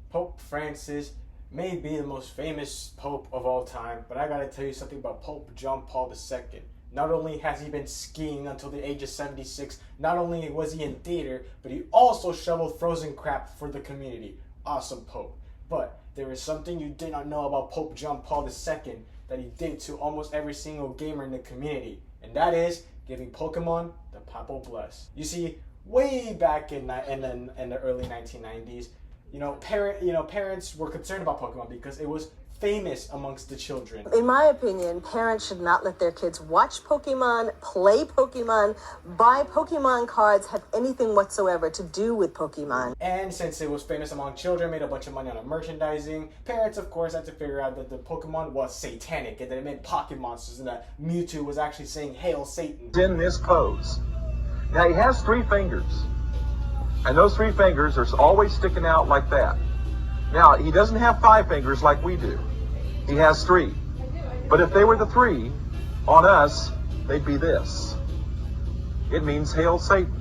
Pope Francis may be the most famous pope of all time, but I gotta tell you something about Pope John Paul II. Not only has he been skiing until the age of 76, not only was he in theater, but he also shoveled frozen crap for the community. Awesome pope. But there is something you did not know about Pope John Paul II that he did to almost every single gamer in the community, and that is giving Pokemon the Papal Bless. You see, way back in the early 1990s, parents were concerned about Pokemon because it was famous amongst the children. In my opinion, parents should not let their kids watch Pokemon, play Pokemon, buy Pokemon cards, have anything whatsoever to do with Pokemon. And since it was famous among children, made a bunch of money on the merchandising, parents, of course, had to figure out that the Pokemon was satanic and that it meant pocket monsters and that Mewtwo was actually saying, "Hail Satan." In this pose. Now he has 3 fingers. And those 3 fingers are always sticking out like that. Now, he doesn't have 5 fingers like we do. He has 3. But if they were the 3, on us, they'd be this. It means Hail Satan.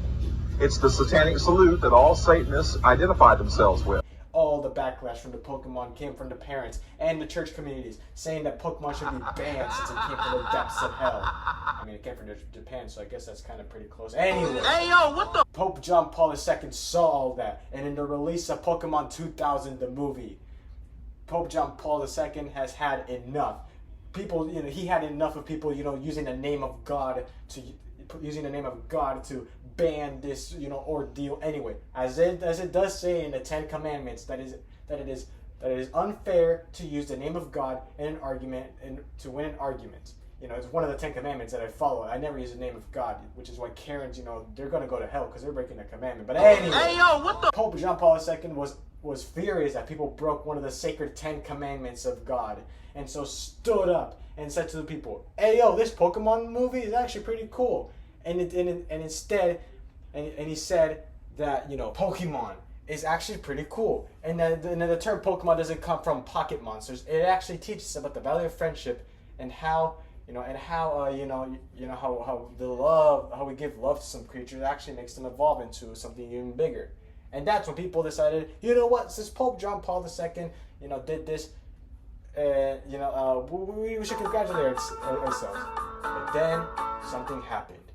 It's the satanic salute that all Satanists identify themselves with. All the backlash from the Pokemon came from the parents and the church communities, saying that Pokemon should be banned since it came from the depths of hell. I mean, it came from Japan, so I guess that's kind of pretty close. Anyway, Hey, yo, what the? Pope John Paul II saw all that, and in the release of Pokemon 2000, the movie, Pope John Paul II has had enough. People, he had enough of people, using the name of God to ban this, ordeal. Anyway, as it does say in the Ten Commandments, that it is unfair to use the name of God in an argument and to win an argument. It's one of the 10 Commandments that I follow. I never use the name of God, which is why Karens, they're gonna go to hell because they're breaking the commandment. But anyway, Hey, yo, what the? Pope John Paul II was furious that people broke one of the sacred 10 Commandments of God, and so stood up and said to the people, "Hey, yo, this Pokemon movie is actually pretty cool." And instead he said that Pokemon is actually pretty cool, and the term Pokemon doesn't come from pocket monsters. It actually teaches about the value of friendship and how how we give love to some creatures actually makes them evolve into something even bigger. And that's when people decided, since Pope John Paul II, did this, we should congratulate ourselves. But then something happened.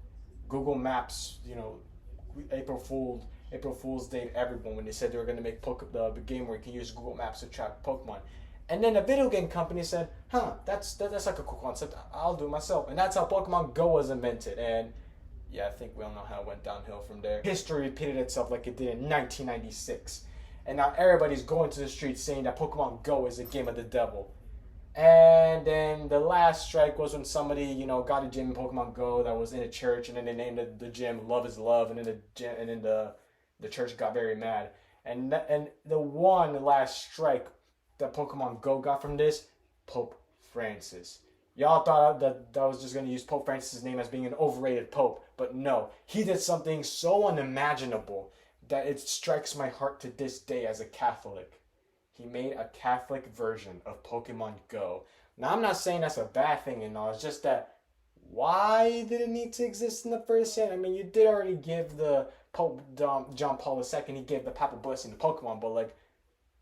Google Maps, April Fool's Day everyone when they said they were going to make the game where you can use Google Maps to track Pokemon. And then a video game company said, that's like a cool concept. I'll do it myself. And that's how Pokemon Go was invented. And yeah, I think we all know how it went downhill from there. History repeated itself like it did in 1996. And now everybody's going to the streets saying that Pokemon Go is a game of the devil. And then the last strike was when somebody, got a gym in Pokemon Go that was in a church, and then they named the gym Love is Love, and then the church got very mad. And the one last strike that Pokemon Go got from this, Pope Francis. Y'all thought that I was just going to use Pope Francis' name as being an overrated pope, but no. He did something so unimaginable that it strikes my heart to this day as a Catholic. He made a Catholic version of Pokemon Go. Now, I'm not saying that's a bad thing and all. It's just that, why did it need to exist in the first place? I mean, you did already give the Pope John Paul II, he gave the Papal Blessing to Pokemon, but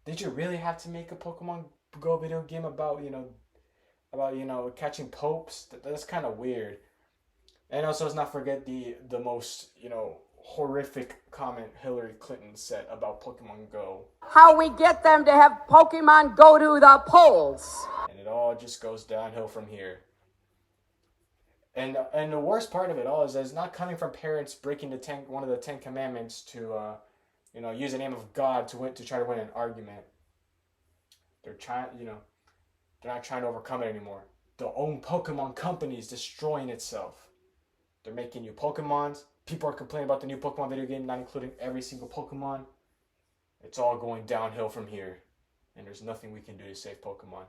did you really have to make a Pokemon Go video game about catching popes? That's kind of weird. And also, let's not forget the most, horrific comment Hillary Clinton said about Pokemon Go. How we get them to have Pokemon go to the polls. And it all just goes downhill from here. And the worst part of it all is that it's not coming from parents breaking one of the 10 Commandments to use the name of God to try to win an argument. They're not trying to overcome it anymore. Their own Pokemon company is destroying itself. They're making new Pokemons. People are complaining about the new Pokemon video game, not including every single Pokemon. It's all going downhill from here. And there's nothing we can do to save Pokemon.